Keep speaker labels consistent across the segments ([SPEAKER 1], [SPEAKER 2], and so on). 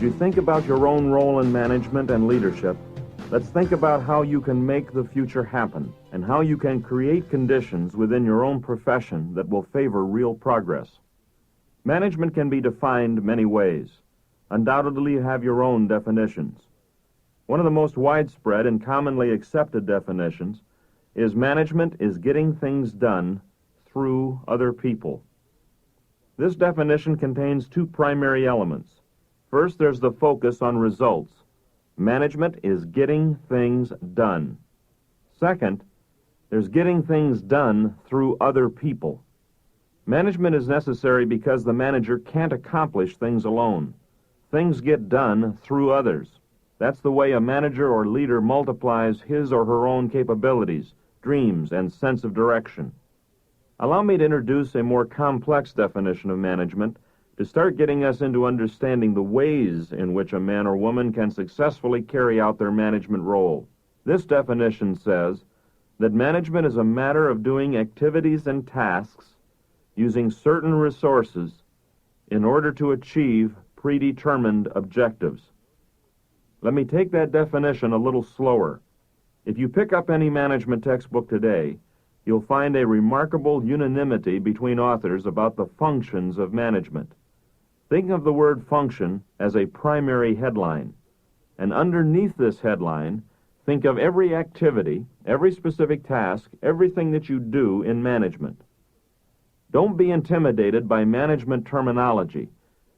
[SPEAKER 1] As you think about your own role in management and leadership, let's think about how you can make the future happen and how you can create conditions within your own profession that will favor real progress. Management can be defined many ways. Undoubtedly, you have your own definitions. One of the most widespread and commonly accepted definitions is management is getting things done through other people. This definition contains two primary elements. First, there's the focus on results. Management is getting things done. Second, there's getting things done through other people. Management is necessary because the manager can't accomplish things alone. Things get done through others. That's the way a manager or leader multiplies his or her own capabilities, dreams, and sense of direction. Allow me to introduce a more complex definition of management to start getting us into understanding the ways in which a man or woman can successfully carry out their management role. This definition says that management is a matter of doing activities and tasks using certain resources in order to achieve predetermined objectives. Let me take that definition a little slower. If you pick up any management textbook today, you'll find a remarkable unanimity between authors about the functions of management. Think of the word function as a primary headline, and underneath this headline, think of every activity, every specific task, everything that you do in management. Don't be intimidated by management terminology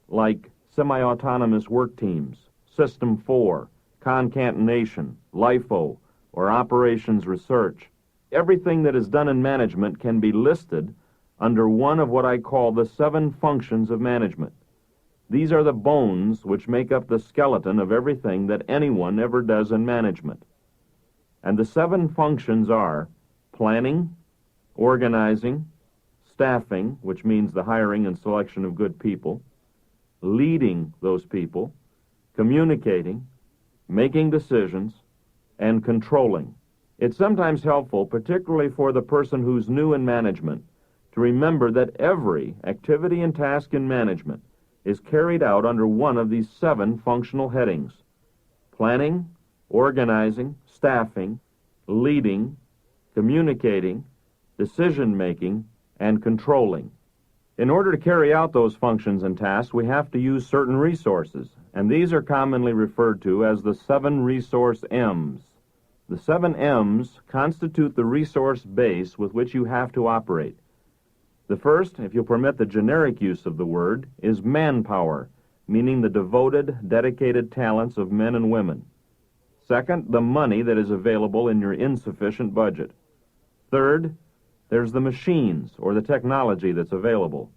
[SPEAKER 1] like semi-autonomous work teams, System 4, concatenation, LIFO, or operations research. Everything that is done in management can be listed under one of what I call the 7 functions of management. These are the bones which make up the skeleton of everything that anyone ever does in management. And the 7 functions are planning, organizing, staffing, which means the hiring and selection of good people, leading those people, communicating, making decisions, and controlling. It's sometimes helpful, particularly for the person who's new in management, to remember that every activity and task in management is carried out under one of these 7 functional headings: planning, organizing, staffing, leading, communicating, decision-making, and controlling. In order to carry out those functions and tasks, we have to use certain resources, and these are commonly referred to as the 7 resource M's. The 7 M's constitute the resource base with which you have to operate. The first, if you'll permit the generic use of the word, is manpower, meaning the devoted, dedicated talents of men and women. Second, the money that is available in your insufficient budget. Third, there's the machines or the technology that's available.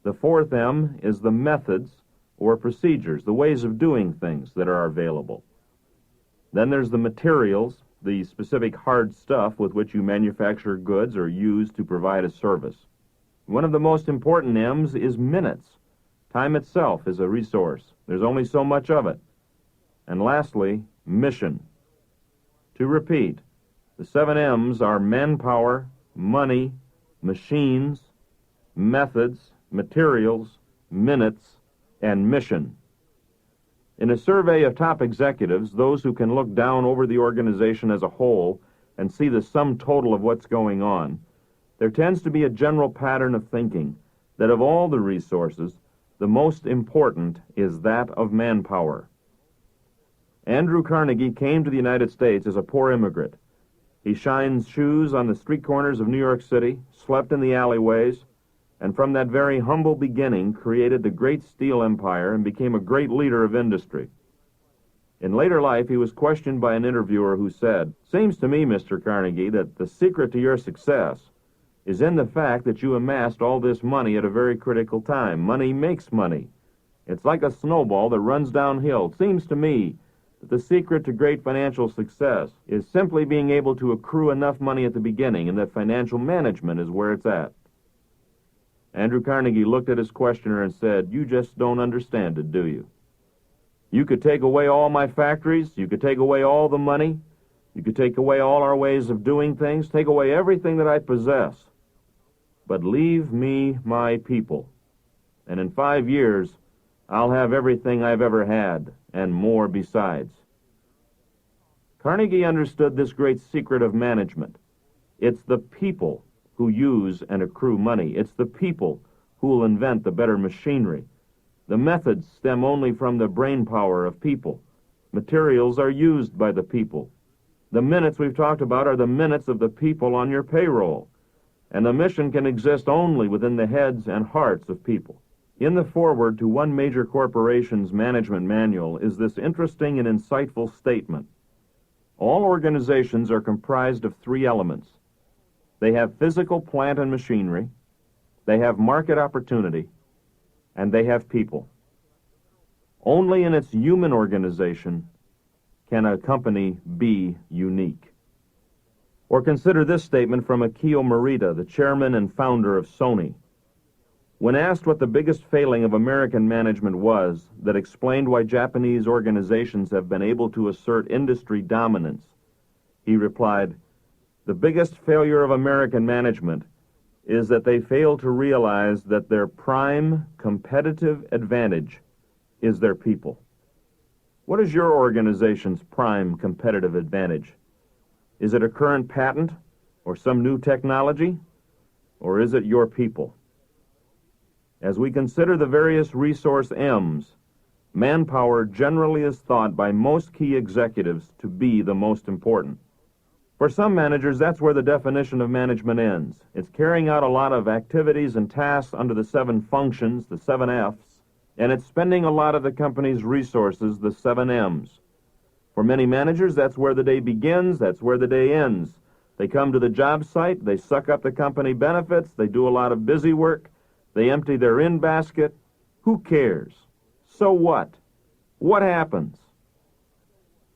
[SPEAKER 1] The fourth M is the methods or procedures, the ways of doing things that are available. Then there's the materials, the specific hard stuff with which you manufacture goods or use to provide a service. One of the most important M's is minutes. Time itself is a resource. There's only so much of it. And lastly, mission. To repeat, the 7 M's are manpower, money, machines, methods, materials, minutes, and mission. In a survey of top executives, those who can look down over the organization as a whole and see the sum total of what's going on, there tends to be a general pattern of thinking that of all the resources, the most important is that of manpower. Andrew Carnegie came to the United States as a poor immigrant. He shined shoes on the street corners of New York City, slept in the alleyways, and from that very humble beginning created the great steel empire and became a great leader of industry. In later life, he was questioned by an interviewer who said, "Seems to me, Mr. Carnegie, that the secret to your success is in the fact that you amassed all this money at a very critical time. Money makes money. It's like a snowball that runs downhill. It seems to me that the secret to great financial success is simply being able to accrue enough money at the beginning, and that financial management is where it's at." Andrew Carnegie looked at his questioner and said, "You just don't understand it, do you? You could take away all my factories, you could take away all the money, you could take away all our ways of doing things, take away everything that I possess, but leave me my people. And in 5 years, I'll have everything I've ever had, and more besides. Carnegie understood this great secret of management. It's the people who use and accrue money. It's the people who will invent the better machinery. The methods stem only from the brain power of people. Materials are used by the people. The minutes we've talked about are the minutes of the people on your payroll. And the mission can exist only within the heads and hearts of people. In the foreword to one major corporation's management manual is this interesting and insightful statement. All organizations are comprised of three elements. They have physical plant and machinery, they have market opportunity, and they have people. Only in its human organization can a company be unique. Or consider this statement from Akio Morita, the chairman and founder of Sony. When asked what the biggest failing of American management was that explained why Japanese organizations have been able to assert industry dominance, he replied, "The biggest failure of American management is that they fail to realize that their prime competitive advantage is their people." What is your organization's prime competitive advantage? Is it a current patent or some new technology? Or is it your people? As we consider the various resource M's, manpower generally is thought by most key executives to be the most important. For some managers, that's where the definition of management ends. It's carrying out a lot of activities and tasks under the 7 functions, the 7 F's, and it's spending a lot of the company's resources, the 7 M's. For many managers, that's where the day begins, that's where the day ends. They come to the job site, they suck up the company benefits, they do a lot of busy work, they empty their in-basket. Who cares? So what? What happens?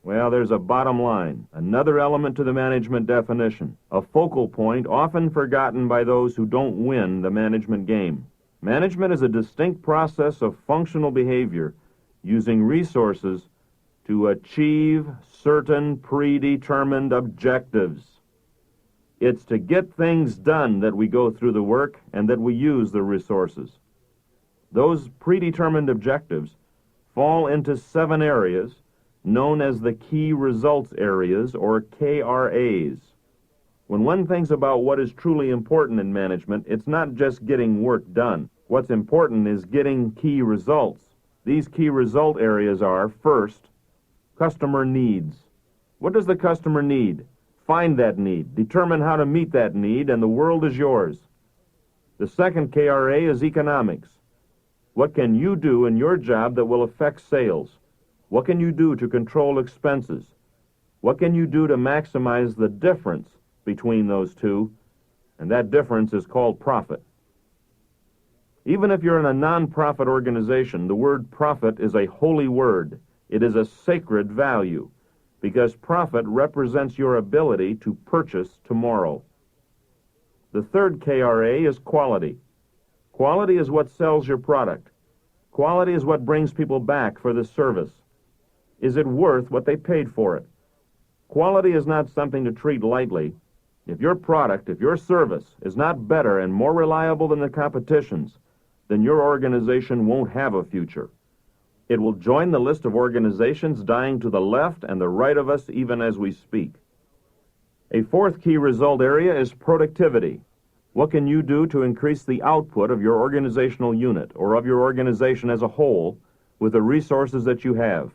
[SPEAKER 1] Well, there's a bottom line, another element to the management definition, a focal point often forgotten by those who don't win the management game. Management is a distinct process of functional behavior using resources to achieve certain predetermined objectives. It's to get things done that we go through the work and that we use the resources. Those predetermined objectives fall into 7 areas known as the key results areas, or KRAs. When one thinks about what is truly important in management, it's not just getting work done. What's important is getting key results. These key result areas are, first, customer needs. What does the customer need? Find that need, determine how to meet that need, and the world is yours. The second KRA is economics. What can you do in your job that will affect sales? What can you do to control expenses? What can you do to maximize the difference between those two? And that difference is called profit. Even if you're in a non-profit organization, the word profit is a holy word. It is a sacred value, because profit represents your ability to purchase tomorrow. The third KRA is quality. Quality is what sells your product. Quality is what brings people back for the service. Is it worth what they paid for it? Quality is not something to treat lightly. If your product, if your service is not better and more reliable than the competition's, then your organization won't have a future. It will join the list of organizations dying to the left and the right of us even as we speak. A fourth key result area is productivity. What can you do to increase the output of your organizational unit or of your organization as a whole with the resources that you have?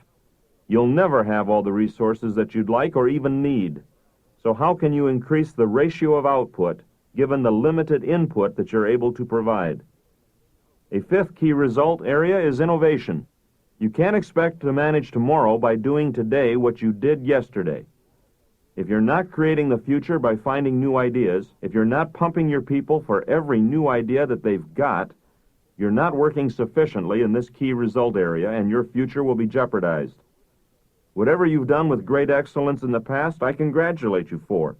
[SPEAKER 1] You'll never have all the resources that you'd like or even need. So how can you increase the ratio of output given the limited input that you're able to provide? A fifth key result area is innovation. You can't expect to manage tomorrow by doing today what you did yesterday. If you're not creating the future by finding new ideas, if you're not pumping your people for every new idea that they've got, you're not working sufficiently in this key result area, and your future will be jeopardized. Whatever you've done with great excellence in the past, I congratulate you for.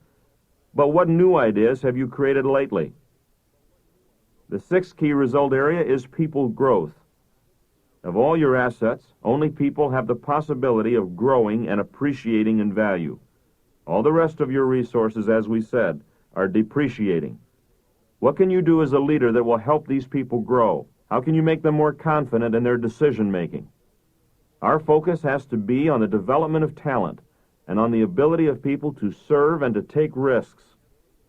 [SPEAKER 1] But what new ideas have you created lately? The sixth key result area is people growth. Of all your assets, only people have the possibility of growing and appreciating in value. All the rest of your resources, as we said, are depreciating. What can you do as a leader that will help these people grow? How can you make them more confident in their decision-making? Our focus has to be on the development of talent and on the ability of people to serve and to take risks.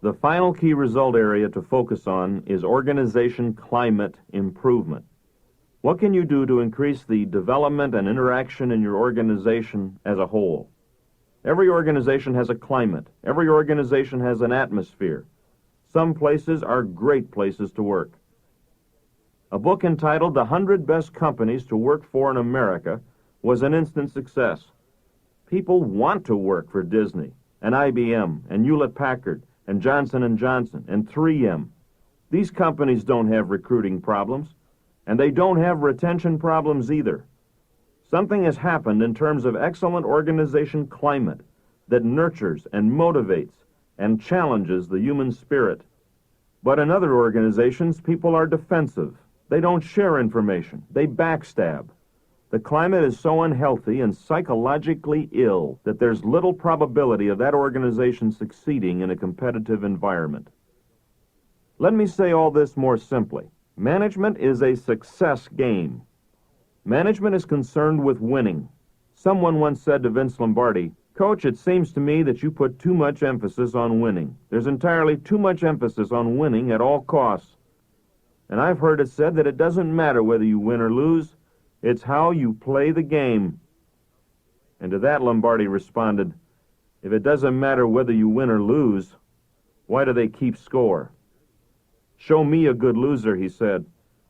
[SPEAKER 1] The final key result area to focus on is organization climate improvement. What can you do to increase the development and interaction in your organization as a whole? Every organization has a climate. Every organization has an atmosphere. Some places are great places to work. A book entitled The 100 Best Companies to Work For in America was an instant success. People want to work for Disney and IBM and Hewlett-Packard and Johnson & Johnson and 3M. These companies don't have recruiting problems, and they don't have retention problems either. Something has happened in terms of excellent organization climate that nurtures and motivates and challenges the human spirit. But in other organizations, people are defensive. They don't share information. They backstab. The climate is so unhealthy and psychologically ill that there's little probability of that organization succeeding in a competitive environment. Let me say all this more simply. Management is a success game. Management is concerned with winning. Someone once said to Vince Lombardi, "Coach, it seems to me that you put too much emphasis on winning. There's entirely too much emphasis on winning at all costs." And I've heard it said that it doesn't matter whether you win or lose. It's how you play the game. And to that Lombardi responded, "If it doesn't matter whether you win or lose, why do they keep score? Show me a good loser," he said,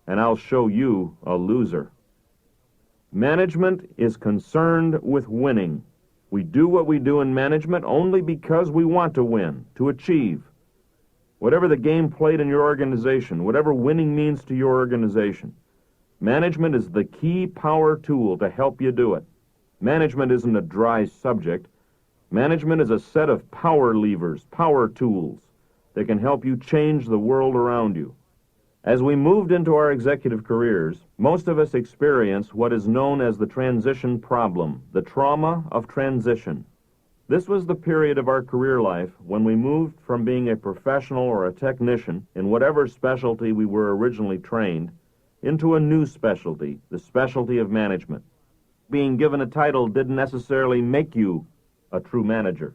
[SPEAKER 1] "and I'll show you a loser." Management is concerned with winning. We do what we do in management only because we want to win, to achieve. Whatever the game played in your organization, whatever winning means to your organization, management is the key power tool to help you do it. Management isn't a dry subject. Management is a set of power levers, power tools that can help you change the world around you. As we moved into our executive careers, most of us experience what is known as the transition problem, the trauma of transition. This was the period of our career life when we moved from being a professional or a technician in whatever specialty we were originally trained into a new specialty, the specialty of management. Being given a title didn't necessarily make you a true manager.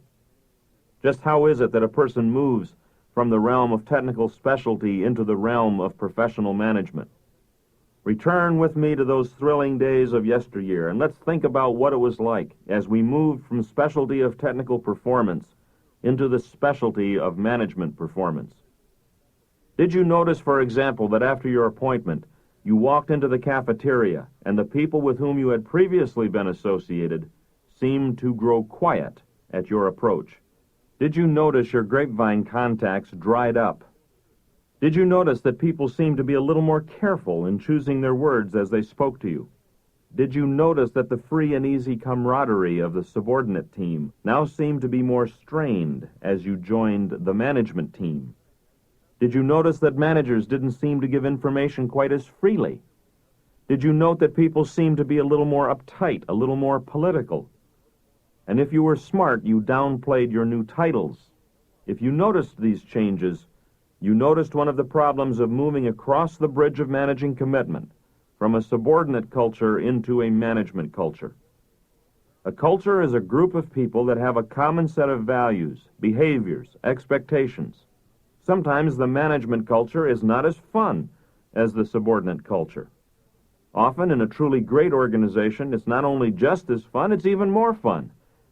[SPEAKER 1] Just how is it that a person moves from the realm of technical specialty into the realm of professional management? Return with me to those thrilling days of yesteryear, and let's think about what it was like as we moved from specialty of technical performance into the specialty of management performance. Did you notice, for example, that after your appointment, you walked into the cafeteria, and the people with whom you had previously been associated seemed to grow quiet at your approach? Did you notice your grapevine contacts dried up? Did you notice that people seemed to be a little more careful in choosing their words as they spoke to you? Did you notice that the free and easy camaraderie of the subordinate team now seemed to be more strained as you joined the management team? Did you notice that managers didn't seem to give information quite as freely? Did you note that people seemed to be a little more uptight, a little more political? And if you were smart, you downplayed your new titles. If you noticed these changes, you noticed one of the problems of moving across the bridge of managing commitment from a subordinate culture into a management culture. A culture is a group of people that have a common set of values, behaviors, expectations. Sometimes the management culture is not as fun as the subordinate culture. Often in a truly great organization, it's not only just as fun, it's even more fun,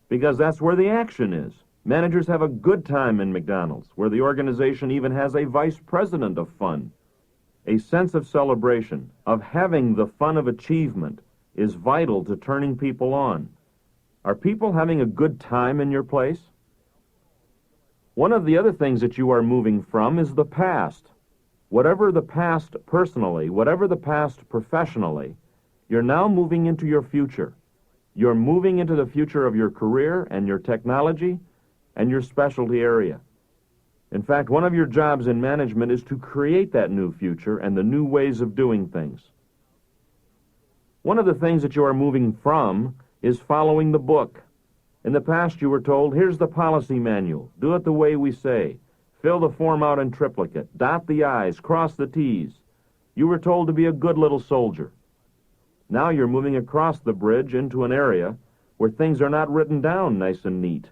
[SPEAKER 1] because that's where the action is. Managers have a good time in McDonald's, where the organization even has a vice president of fun. A sense of celebration, of having the fun of achievement, is vital to turning people on. Are people having a good time in your place? One of the other things that you are moving from is the past. Whatever the past personally, whatever the past professionally, you're now moving into your future. You're moving into the future of your career and your technology and your specialty area. In fact, one of your jobs in management is to create that new future and the new ways of doing things. One of the things that you are moving from is following the book. In the past, you were told, here's the policy manual. Do it the way we say. Fill the form out in triplicate. Dot the I's, cross the T's. You were told to be a good little soldier. Now you're moving across the bridge into an area where things are not written down nice and neat.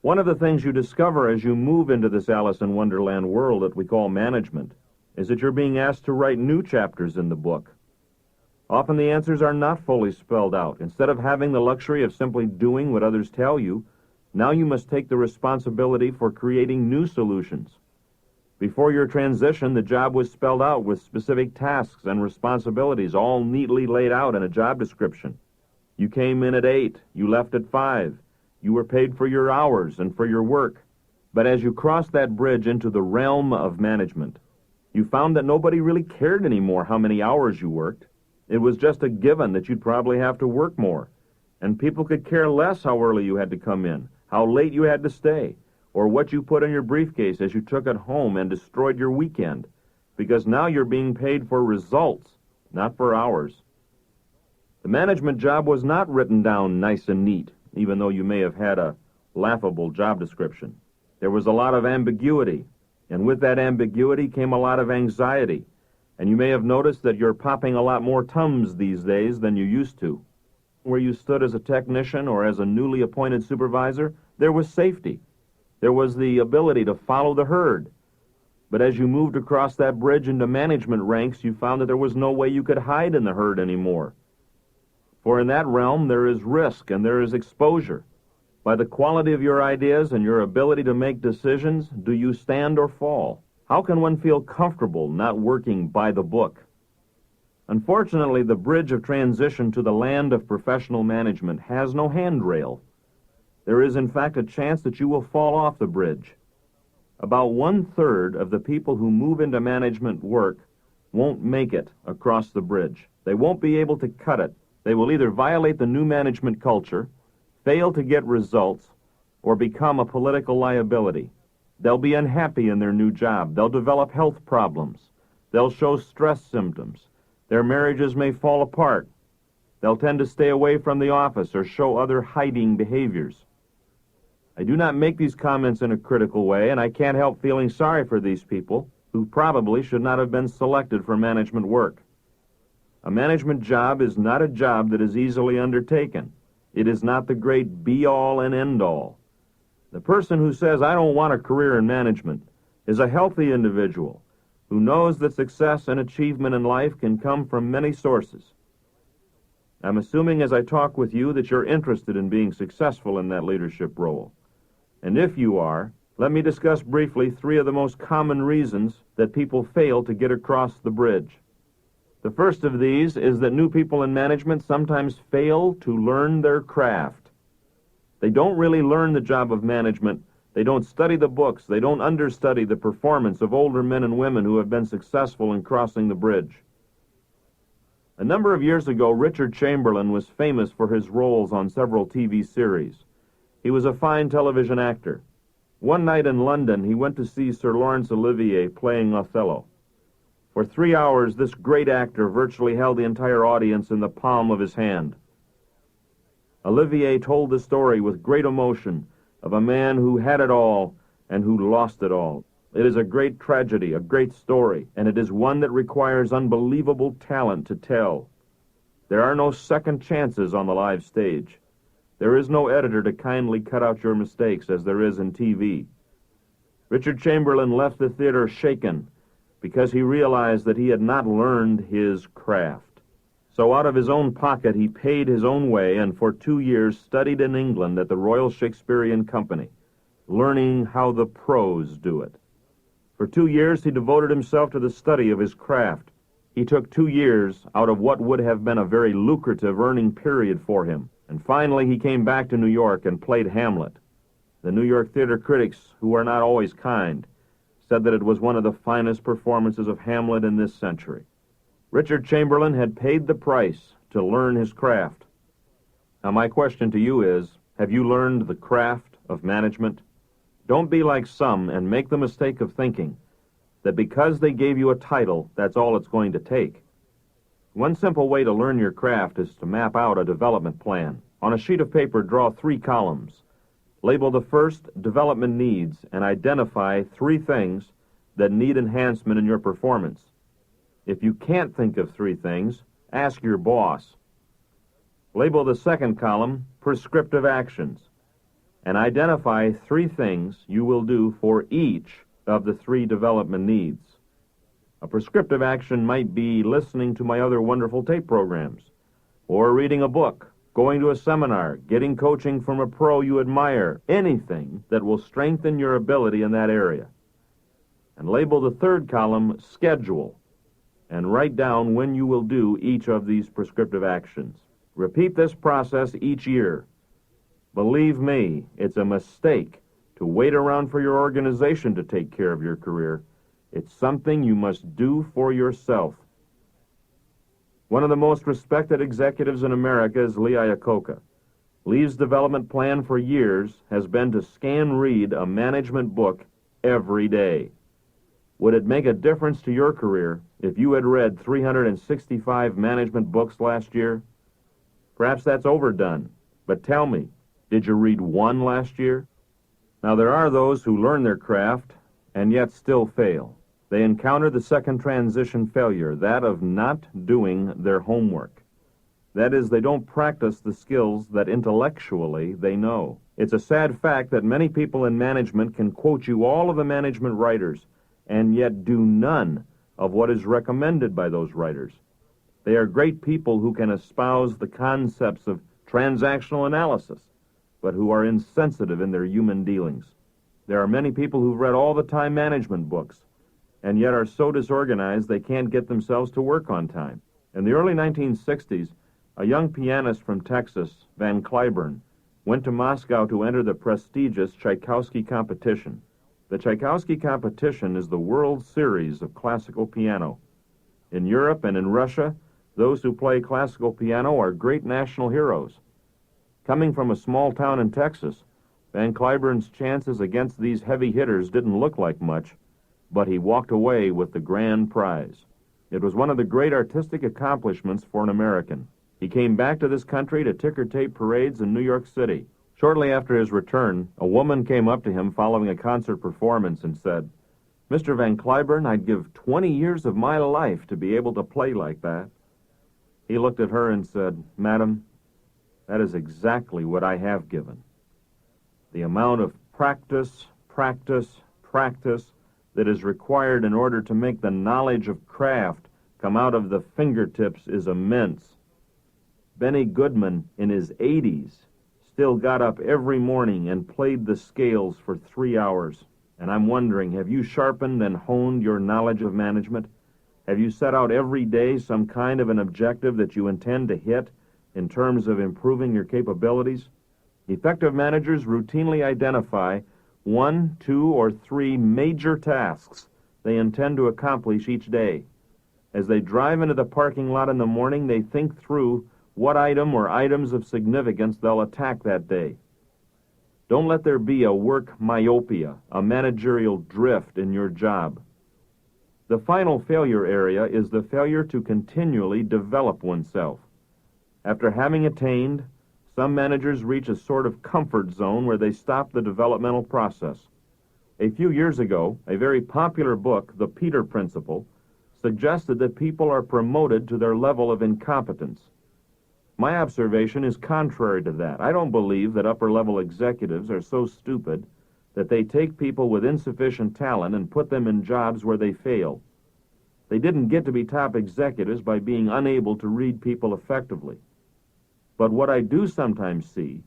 [SPEAKER 1] One of the things you discover as you move into this Alice in Wonderland world that we call management is that you're being asked to write new chapters in the book. Often the answers are not fully spelled out. Instead of having the luxury of simply doing what others tell you, now you must take the responsibility for creating new solutions. Before your transition, the job was spelled out with specific tasks and responsibilities all neatly laid out in a job description. You came in at 8, you left at 5. You were paid for your hours and for your work. But as you crossed that bridge into the realm of management, you found that nobody really cared anymore how many hours you worked. It was just a given that you'd probably have to work more. And people could care less how early you had to come in, how late you had to stay, or what you put in your briefcase as you took it home and destroyed your weekend, because now you're being paid for results, not for hours. The management job was not written down nice and neat, even though you may have had a laughable job description. There was a lot of ambiguity, and with that ambiguity came a lot of anxiety, and you may have noticed that you're popping a lot more Tums these days than you used to. Where you stood as a technician or as a newly appointed supervisor, there was safety. There was the ability to follow the herd. But as you moved across that bridge into management ranks, you found that there was no way you could hide in the herd anymore. For in that realm, there is risk and there is exposure. By the quality of your ideas and your ability to make decisions, do you stand or fall? How can one feel comfortable not working by the book? Unfortunately, the bridge of transition to the land of professional management has no handrail. There is, in fact, a chance that you will fall off the bridge. About 1/3 of the people who move into management work won't make it across the bridge. They won't be able to cut it. They will either violate the new management culture, fail to get results, or become a political liability. They'll be unhappy in their new job. They'll develop health problems. They'll show stress symptoms. Their marriages may fall apart. They'll tend to stay away from the office or show other hiding behaviors. I do not make these comments in a critical way, and I can't help feeling sorry for these people who probably should not have been selected for management work. A management job is not a job that is easily undertaken. It is not the great be-all and end-all. The person who says, "I don't want a career in management," is a healthy individual who knows that success and achievement in life can come from many sources. I'm assuming as I talk with you that you're interested in being successful in that leadership role. And if you are, let me discuss briefly 3 of the most common reasons that people fail to get across the bridge. The first of these is that new people in management sometimes fail to learn their craft. They don't really learn the job of management. They don't study the books. They don't understudy the performance of older men and women who have been successful in crossing the bridge. A number of years ago, Richard Chamberlain was famous for his roles on several TV series. He was a fine television actor. One night in London, he went to see Sir Laurence Olivier playing Othello. For 3 hours, this great actor virtually held the entire audience in the palm of his hand. Olivier told the story with great emotion of a man who had it all and who lost it all. It is a great tragedy, a great story, and it is one that requires unbelievable talent to tell. There are no second chances on the live stage. There is no editor to kindly cut out your mistakes as there is in TV. Richard Chamberlain left the theater shaken because he realized that he had not learned his craft. So out of his own pocket he paid his own way and for 2 years studied in England at the Royal Shakespearean Company, learning how the pros do it. For 2 years he devoted himself to the study of his craft. He took 2 years out of what would have been a very lucrative earning period for him. And finally, he came back to New York and played Hamlet. The New York theater critics, who are not always kind, said that it was one of the finest performances of Hamlet in this century. Richard Chamberlain had paid the price to learn his craft. Now, my question to you is, have you learned the craft of management? Don't be like some and make the mistake of thinking that because they gave you a title, that's all it's going to take. One simple way to learn your craft is to map out a development plan. On a sheet of paper, draw 3 columns. Label the first development needs and identify 3 things that need enhancement in your performance. If you can't think of 3 things, ask your boss. Label the second column prescriptive actions and identify 3 things you will do for each of the 3 development needs. A prescriptive action might be listening to my other wonderful tape programs, or reading a book, going to a seminar, getting coaching from a pro you admire, anything that will strengthen your ability in that area. And label the third column schedule, and write down when you will do each of these prescriptive actions. Repeat this process each year. Believe me, it's a mistake to wait around for your organization to take care of your career. It's something you must do for yourself. One of the most respected executives in America is Lee Iacocca. Lee's development plan for years has been to read a management book every day. Would it make a difference to your career if you had read 365 management books last year? Perhaps that's overdone, but tell me, did you read 1 last year? Now, there are those who learn their craft and yet still fail. They encounter the second transition failure, that of not doing their homework. That is, they don't practice the skills that intellectually they know. It's a sad fact that many people in management can quote you all of the management writers and yet do none of what is recommended by those writers. They are great people who can espouse the concepts of transactional analysis, but who are insensitive in their human dealings. There are many people who've read all the time management books, and yet are so disorganized they can't get themselves to work on time. In the early 1960s, a young pianist from Texas, Van Cliburn, went to Moscow to enter the prestigious Tchaikovsky competition. The Tchaikovsky competition is the World Series of classical piano. In Europe and in Russia, those who play classical piano are great national heroes. Coming from a small town in Texas, Van Cliburn's chances against these heavy hitters didn't look like much, but he walked away with the grand prize. It was one of the great artistic accomplishments for an American. He came back to this country to ticker tape parades in New York City. Shortly after his return, a woman came up to him following a concert performance and said, "Mr. Van Cliburn, I'd give 20 years of my life to be able to play like that." He looked at her and said, "Madam, that is exactly what I have given." The amount of practice that is required in order to make the knowledge of craft come out of the fingertips is immense. Benny Goodman, in his 80s, still got up every morning and played the scales for 3 hours. And I'm wondering, have you sharpened and honed your knowledge of management? Have you set out every day some kind of an objective that you intend to hit in terms of improving your capabilities? Effective managers routinely identify 1, 2, or 3 major tasks they intend to accomplish each day. As they drive into the parking lot in the morning, they think through what item or items of significance they'll attack that day. Don't let there be a work myopia, a managerial drift in your job. The final failure area is the failure to continually develop oneself. After having attained, some managers reach a sort of comfort zone where they stop the developmental process. A few years ago, a very popular book, The Peter Principle, suggested that people are promoted to their level of incompetence. My observation is contrary to that. I don't believe that upper-level executives are so stupid that they take people with insufficient talent and put them in jobs where they fail. They didn't get to be top executives by being unable to read people effectively. But what I do sometimes see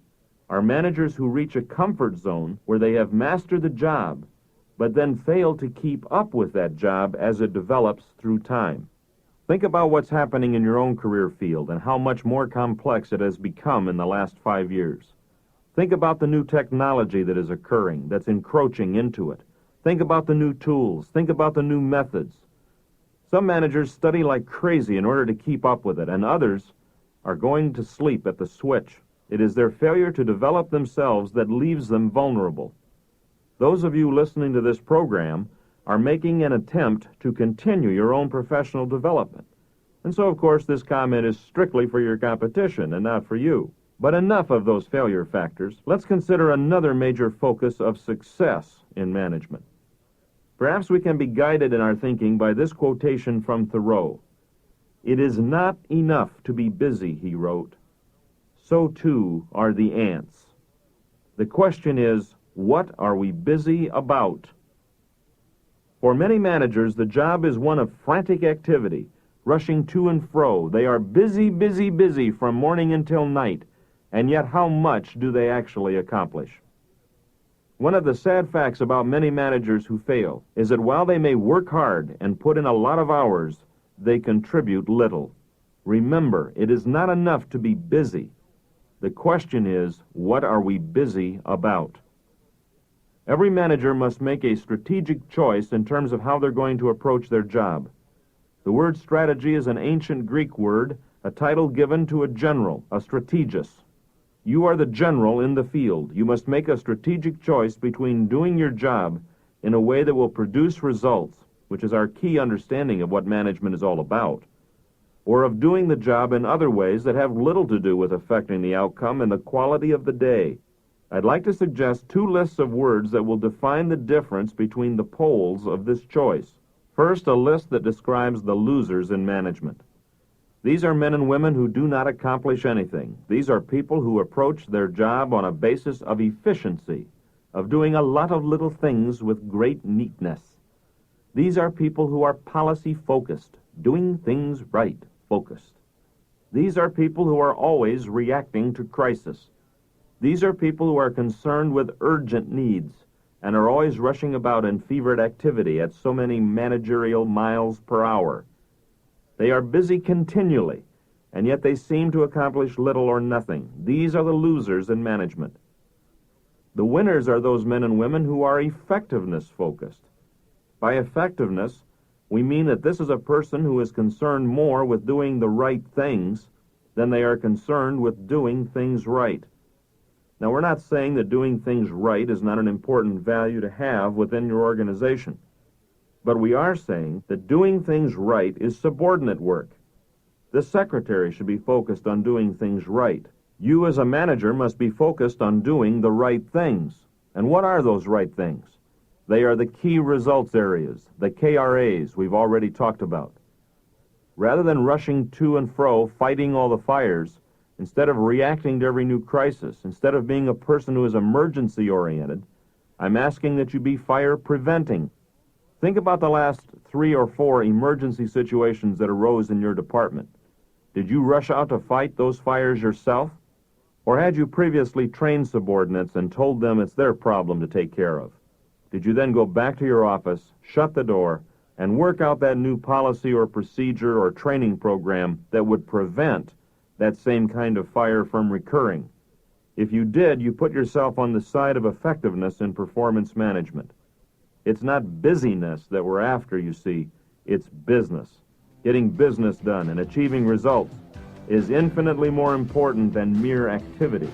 [SPEAKER 1] are managers who reach a comfort zone where they have mastered the job, but then fail to keep up with that job as it develops through time. Think about what's happening in your own career field and how much more complex it has become in the last 5 years. Think about the new technology that is occurring, that's encroaching into it. Think about the new tools. Think about the new methods. Some managers study like crazy in order to keep up with it, and others are going to sleep at the switch. It is their failure to develop themselves that leaves them vulnerable. Those of you listening to this program are making an attempt to continue your own professional development. And so, of course, this comment is strictly for your competition and not for you. But enough of those failure factors. Let's consider another major focus of success in management. Perhaps we can be guided in our thinking by this quotation from Thoreau. "It is not enough to be busy," he wrote. "So too are the ants." The question is, what are we busy about? For many managers, the job is one of frantic activity, rushing to and fro. They are busy, busy, busy from morning until night, and yet how much do they actually accomplish? One of the sad facts about many managers who fail is that while they may work hard and put in a lot of hours, they contribute little. Remember, it is not enough to be busy. The question is, what are we busy about? Every manager must make a strategic choice in terms of how they're going to approach their job. The word strategy is an ancient Greek word, a title given to a general, a strategist. You are the general in the field. You must make a strategic choice between doing your job in a way that will produce results, which is our key understanding of what management is all about, or of doing the job in other ways that have little to do with affecting the outcome and the quality of the day. I'd like to suggest two lists of words that will define the difference between the poles of this choice. First, a list that describes the losers in management. These are men and women who do not accomplish anything. These are people who approach their job on a basis of efficiency, of doing a lot of little things with great neatness. These are people who are policy-focused, doing things right, focused. These are people who are always reacting to crisis. These are people who are concerned with urgent needs and are always rushing about in fevered activity at so many managerial miles per hour. They are busy continually, and yet they seem to accomplish little or nothing. These are the losers in management. The winners are those men and women who are effectiveness-focused. By effectiveness, we mean that this is a person who is concerned more with doing the right things than they are concerned with doing things right. Now, we're not saying that doing things right is not an important value to have within your organization. But we are saying that doing things right is subordinate work. The secretary should be focused on doing things right. You as a manager must be focused on doing the right things. And what are those right things? They are the key results areas, the KRAs we've already talked about. Rather than rushing to and fro, fighting all the fires, instead of reacting to every new crisis, instead of being a person who is emergency-oriented, I'm asking that you be fire-preventing. Think about the last 3 or 4 emergency situations that arose in your department. Did you rush out to fight those fires yourself? Or had you previously trained subordinates and told them it's their problem to take care of? Did you then go back to your office, shut the door, and work out that new policy or procedure or training program that would prevent that same kind of fire from recurring? If you did, you put yourself on the side of effectiveness in performance management. It's not busyness that we're after, you see. It's business. Getting business done and achieving results is infinitely more important than mere activity.